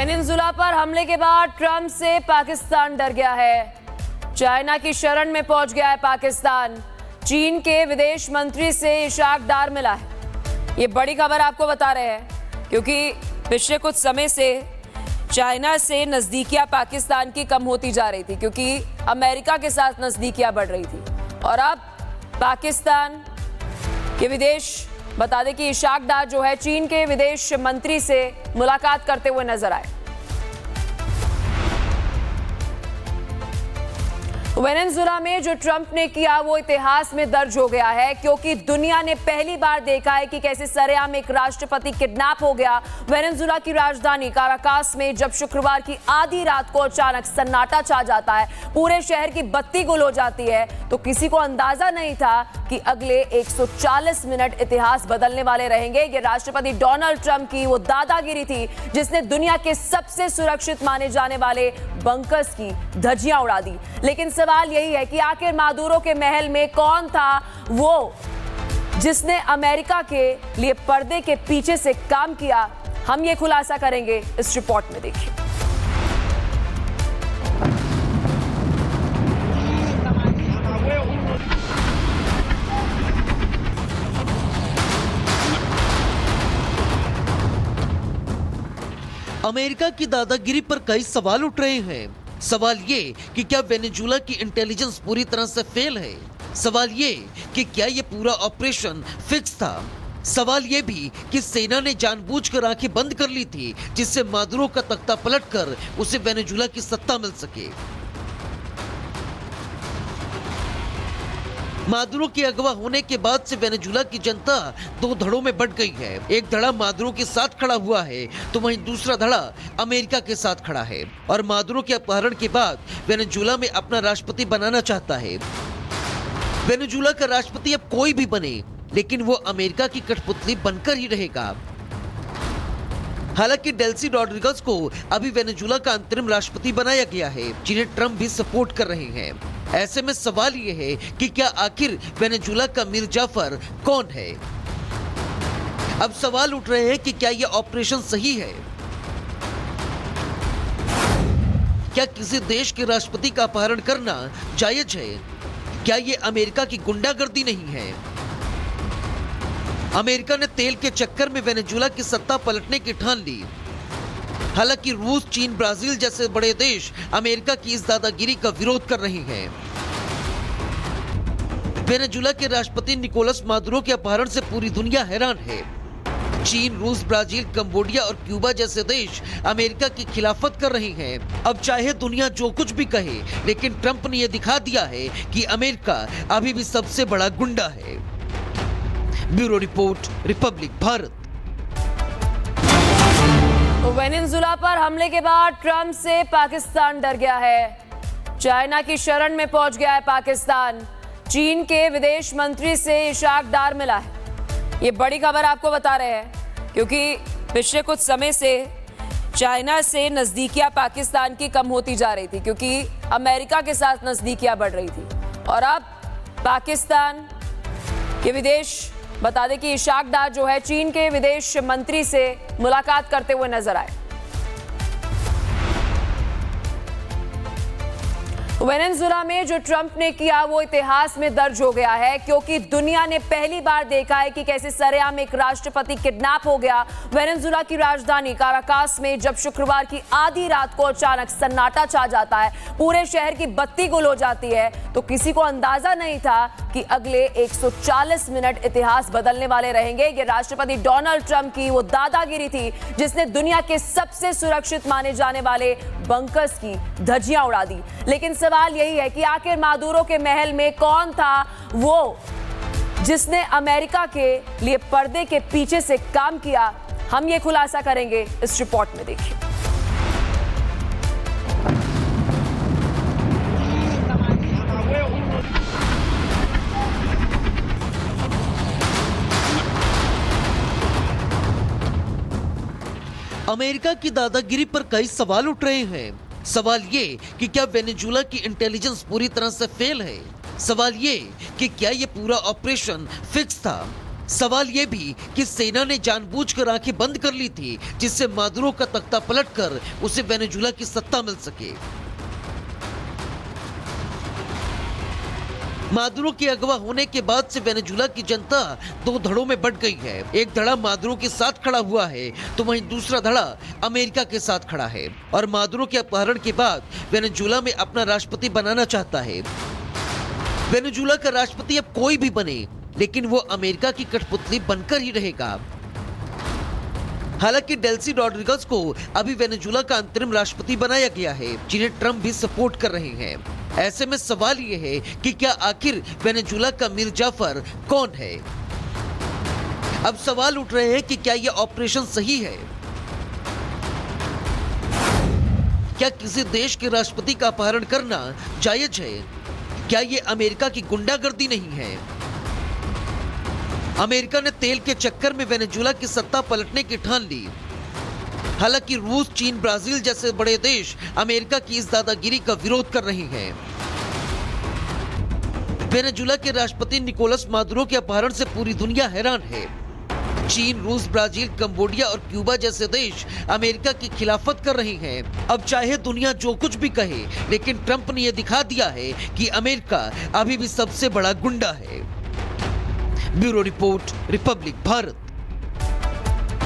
Venezuela पर हमले के बाद ट्रंप से पाकिस्तान डर गया है। चाइना की शरण में पहुंच गया है पाकिस्तान। चीन के विदेश मंत्री से इशाक डार मिला है। ये बड़ी खबर आपको बता रहे हैं क्योंकि पिछले कुछ समय से चाइना से नजदीकियां पाकिस्तान की कम होती जा रही थी क्योंकि अमेरिका के साथ नजदीकियां बढ़ रही थी। और अब पाकिस्तान के विदेश बता दें कि इशाक डार जो है चीन के विदेश मंत्री से मुलाकात करते हुए नजर आए। वेनेजुला में जो ट्रंप ने किया वो इतिहास में दर्ज हो गया है क्योंकि दुनिया ने पहली बार देखा है कि कैसे सरेआम एक राष्ट्रपति किडनैप हो गया। वेनेजुला की राजधानी काराकास में जब शुक्रवार की आधी रात को अचानक सन्नाटा छा जाता है, पूरे शहर की बत्ती गुल हो जाती है, तो किसी को अंदाजा नहीं था कि अगले 140 मिनट इतिहास बदलने वाले रहेंगे। ये राष्ट्रपति डोनाल्ड ट्रंप की वो दादागिरी थी जिसने दुनिया के सबसे सुरक्षित माने जाने वाले बंकर्स की धज्जियां उड़ा दी। लेकिन सवाल यही है कि आखिर मादुरो के महल में कौन था वो जिसने अमेरिका के लिए पर्दे के पीछे से काम किया। हम ये खुलासा करेंगे इस रिपोर्ट में, देखिए। अमेरिका की दादागिरी पर कई सवाल उठ रहे हैं। सवाल ये कि क्या वेनेजुला की इंटेलिजेंस पूरी तरह से फेल है। सवाल ये कि क्या ये पूरा ऑपरेशन फिक्स था। सवाल ये भी कि सेना ने जानबूझकर आंखें बंद कर ली थी जिससे मादुरो का तख्ता पलटकर उसे वेनेजुला की सत्ता मिल सके। मादुरो के अगवा होने के बाद से वेनेजुला की जनता दो धड़ों में बंट गई है। एक धड़ा मादुरो के साथ खड़ा हुआ है तो वहीं दूसरा धड़ा अमेरिका के साथ खड़ा है और मादुरो के अपहरण के बाद वेनेजुला में अपना राष्ट्रपति बनाना चाहता है। वेनेजुला का राष्ट्रपति अब कोई भी बने लेकिन वो अमेरिका की कठपुतली बनकर ही रहेगा। हालांकि डेल्सी रॉड्रिगेज को अभी वेनेजुला का अंतरिम राष्ट्रपति बनाया गया है जिन्हें ट्रंप भी सपोर्ट कर रहे हैं। ऐसे में सवाल ये है कि क्या आखिर वेनेजुला का मीर जाफर कौन है। अब सवाल उठ रहे हैं कि क्या यह ऑपरेशन सही है। क्या किसी देश के राष्ट्रपति का अपहरण करना जायज है। क्या यह अमेरिका की गुंडागर्दी नहीं है। अमेरिका ने तेल के चक्कर में वेनेजुला की सत्ता पलटने की ठान ली। हालांकि रूस, चीन, ब्राजील जैसे बड़े देश अमेरिका की इस दादागिरी का विरोध कर रहे हैं। वेनेजुला के राष्ट्रपति निकोलस मादुरो के अपहरण से पूरी दुनिया हैरान है। चीन, रूस, ब्राजील, कंबोडिया और क्यूबा जैसे देश अमेरिका की खिलाफत कर रहे हैं। अब चाहे दुनिया जो कुछ भी कहे, लेकिन ट्रंप ने यह दिखा दिया है कि अमेरिका अभी भी सबसे बड़ा गुंडा है। Bureau report, Republic Bharat. Venezuela पर हमले के बाद ट्रंप से पाकिस्तान डर गया है। चाइना की शरण में पहुंच गया है पाकिस्तान। चीन के विदेश मंत्री से इशाक डार मिला है। ये बड़ी खबर आपको बता रहे हैं क्योंकि पिछले कुछ समय से चाइना से नजदीकियां पाकिस्तान की कम होती जा रही थी क्योंकि अमेरिका के साथ नजदीकियां बढ़ रही थी। और अब पाकिस्तान के विदेश बता दें कि इशाक डार जो है चीन के विदेश मंत्री से मुलाकात करते हुए नजर आए। वेनेजुला में जो ट्रंप ने किया वो इतिहास में दर्ज हो गया है क्योंकि दुनिया ने पहली बार देखा है कि कैसे सरेआम एक राष्ट्रपति किडनैप हो गया। वेनेजुला की राजधानी काराकास में जब शुक्रवार की आधी रात को अचानक सन्नाटा छा जाता है, पूरे शहर की बत्ती गुल हो जाती है, तो किसी को अंदाजा नहीं था कि अगले 140 मिनट इतिहास बदलने वाले रहेंगे। ये राष्ट्रपति डोनाल्ड ट्रंप की वो दादागिरी थी जिसने दुनिया के सबसे सुरक्षित माने जाने वाले बंकर्स की धज्जियां उड़ा दी। लेकिन सवाल यही है कि आखिर मादुरो के महल में कौन था वो जिसने अमेरिका के लिए पर्दे के पीछे से काम किया। हम ये खुलासा करेंगे इस रिपोर्ट में, देखिए। अमेरिका की दादागिरी पर कई सवाल उठ रहे हैं। सवाल ये कि क्या वेनेजुला की इंटेलिजेंस पूरी तरह से फेल है। सवाल ये कि क्या ये पूरा ऑपरेशन फिक्स था। सवाल ये भी कि सेना ने जानबूझकर आंखें बंद कर ली थी जिससे मादुरो का तख्ता पलटकर उसे वेनेजुला की सत्ता मिल सके। मादुरो के अगवा होने के बाद से वेनेजुला की जनता दो धड़ों में बंट गई है। एक धड़ा मादुरो के साथ खड़ा हुआ है तो वहीं दूसरा धड़ा अमेरिका के साथ खड़ा है और मादुरो के अपहरण के बाद वेनेजुला में अपना राष्ट्रपति बनाना चाहता है। वेनेजुला का राष्ट्रपति अब कोई भी बने, लेकिन वो अमेरिका की कठपुतली बनकर ही रहेगा। हालांकि डेल्सी रॉड्रिगस को अभी वेनेजुला का अंतरिम राष्ट्रपति बनाया गया है, जिन्हें ट्रंप भी सपोर्ट कर रहे हैं। ऐसे में सवाल ये है कि क्या आखिर वेनेजुला का मीर जाफर कौन है? अब सवाल उठ रहे हैं कि क्या यह ऑपरेशन सही है? क्या किसी देश के राष्ट्रपति का अपहरण करना जायज है? क्या ये अमेरिका की गुंडागर्दी नहीं है? अमेरिका ने तेल के चक्कर में वेनेजुला की सत्ता पलटने की ठान ली। हालांकि रूस, चीन, ब्राजील जैसे बड़े देश अमेरिका की इस दादागिरी का विरोध कर रहे हैं। वेनेजुला के राष्ट्रपति निकोलस मादुरो के अपहरण से पूरी दुनिया हैरान है। चीन, रूस, ब्राजील, कंबोडिया और क्यूबा जैसे देश अमेरिका की खिलाफत कर रहे हैं। अब चाहे दुनिया जो कुछ भी कहे, लेकिन ट्रंप ने यह दिखा दिया है कि अमेरिका अभी भी सबसे बड़ा गुंडा है। Bureau report, Republic Bharat.